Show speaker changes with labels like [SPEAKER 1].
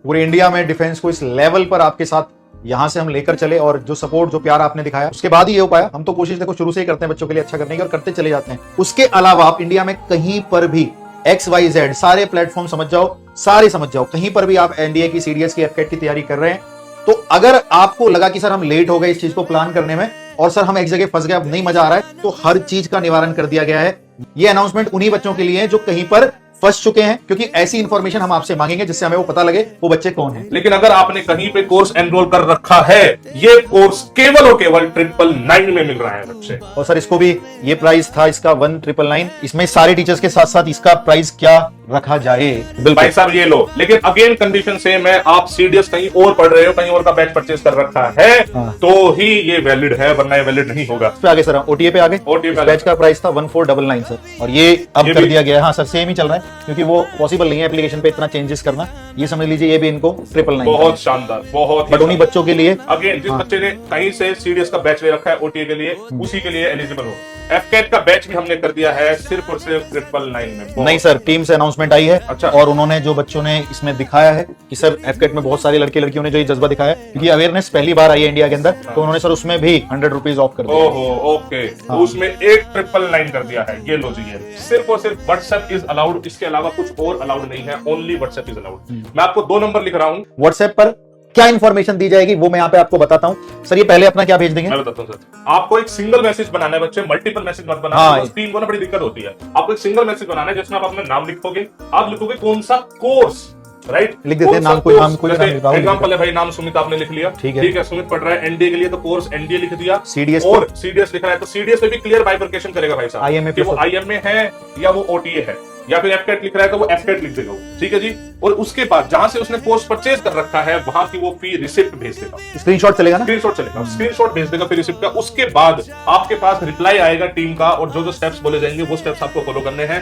[SPEAKER 1] पूरे इंडिया में डिफेंस को इस लेवल पर आपके साथ यहां से हम लेकर चले, और जो सपोर्ट जो प्यार आपने दिखाया उसके बाद ही ये हो पाया। हम तो कोशिश देखो शुरू से ही करते हैं बच्चों के लिए अच्छा करने की, और करते चले जाते हैं। उसके अलावा आप इंडिया में कहीं पर भी XYZ सारे प्लेटफॉर्म समझ जाओ, सारे समझ जाओ, कहीं पर भी आप एनडीए की, सीडीएस की, एफकेट की तैयारी कर रहे हैं, तो अगर आपको लगा कि सर हम लेट हो गए इस चीज को प्लान करने में, और सर हम एक जगह फंस गए, अब नहीं मजा आ रहा है, तो हर चीज का निवारण कर दिया गया है। ये अनाउंसमेंट उन्हीं बच्चों के लिए है जो कहीं पर फंस चुके हैं, क्योंकि ऐसी इंफॉर्मेशन हम आपसे मांगेंगे जिससे हमें वो पता लगे वो बच्चे कौन हैं।
[SPEAKER 2] लेकिन अगर आपने कहीं पे कोर्स एनरोल कर रखा है, ये कोर्स केवल और केवल 999 में मिल रहा है बच्चे।
[SPEAKER 1] और सर इसको भी ये प्राइस था इसका 1999, इसमें सारे टीचर्स के साथ साथ इसका प्राइस क्या रखा जाए।
[SPEAKER 2] भाई साहब ये लो, लेकिन अगेन कंडीशन सेम है, आप सीडीएस कहीं और पढ़ रहे हो, कहीं और का बैच परचेज कर रखा है, तो ही ये वैलिड है, वरना ये वैलिड नहीं होगा।
[SPEAKER 1] पे आगे सर ओटीए पे आगे,
[SPEAKER 2] OTA पे
[SPEAKER 1] बैच का प्राइस था 1499 सर, और ये अब कर दिया गया है। हाँ सर सेम ही चल रहा है, क्योंकि वो पॉसिबल नहीं है एप्लीकेशन पे इतना चेंजेस करना। ये समझ लीजिए ये भी इनको 999
[SPEAKER 2] बहुत शानदार, बहुत।
[SPEAKER 1] बट उन्हीं बच्चों के लिए,
[SPEAKER 2] अगेन जिस बच्चे ने कहीं से सीडीएस का बैच ले रखा है ओटीए के लिए, उसी के लिए एलिजिबल हो। एफकेट का बैच भी हमने कर दिया है सिर्फ और सिर्फ 999 में।
[SPEAKER 1] नहीं सर टीम से अनाउंसमेंट आई है।
[SPEAKER 2] अच्छा।
[SPEAKER 1] और उन्होंने जो बच्चों ने इसमें दिखाया है कि सर एफकेट में बहुत सारे लड़के लड़कियों ने जो ये जज्बा दिखाया है, क्योंकि अवेयरनेस पहली बार आई है इंडिया के अंदर, तो उन्होंने सर उसमें भी 100 रुपीज ऑफ कर दिया।
[SPEAKER 2] ओहो ओके, तो उसमें एक 999 कर दिया है। ये लो जी, ये सिर्फ और सिर्फ व्हाट्सएप इज अलाउड, इसके अलावा कुछ और अलाउड नहीं है, ओनली व्हाट्सएप इज अलाउड। मैं आपको 2 नंबर लिख रहा हूँ।
[SPEAKER 1] व्हाट्सएप पर क्या इन्फॉर्मेशन दी जाएगी वो मैं यहाँ पे आपको बताता हूँ। सर ये पहले अपना क्या भेज देंगे?
[SPEAKER 2] मैं बताता हूँ सर, आपको एक सिंगल मैसेज बनाना है बच्चे, मल्टीपल मैसेज मत बनाना।
[SPEAKER 1] हाँ,
[SPEAKER 2] टीम को ना बड़ी दिक्कत होती है। आपको एक सिंगल मैसेज बनाना है जिसमें आप अपना नाम लिखोगे, आप लिखोगे कौन सा कोर्स, राइट,
[SPEAKER 1] लिख देते हैं नाम, कोई नाम, कोई
[SPEAKER 2] एग्जांपल है भाई, नाम सुमित आपने लिख लिया,
[SPEAKER 1] ठीक है,
[SPEAKER 2] सुमित पढ़ रहा है एनडीए के लिए, तो कोर्स एनडीए लिख दिया।
[SPEAKER 1] सीडीएस
[SPEAKER 2] और सीडीएस लिख रहा है तो सीडीएस पे भी क्लियर बाइफरकेशन करेगा भाई साहब,
[SPEAKER 1] आईएमए
[SPEAKER 2] कि वो आईएमए है या वो ओटीए है, या फिर एफकेट लिख रहा है तो वो एफकेट लिख देगा, ठीक है जी। और उसके बाद जहां से उसने कोर्स परचेज कर रखा है वहां की वो फी रिसिप्ट भेज देगा,
[SPEAKER 1] स्क्रीनशॉट चलेगा ना,
[SPEAKER 2] स्क्रीनशॉट चलेगा, स्क्रीनशॉट भेज देगा फिर रिसिप्ट का। उसके बाद आपके पास रिप्लाई आएगा टीम का, और जो जो स्टेप्स बोले जाएंगे वो स्टेप्स आपको फॉलो करने हैं।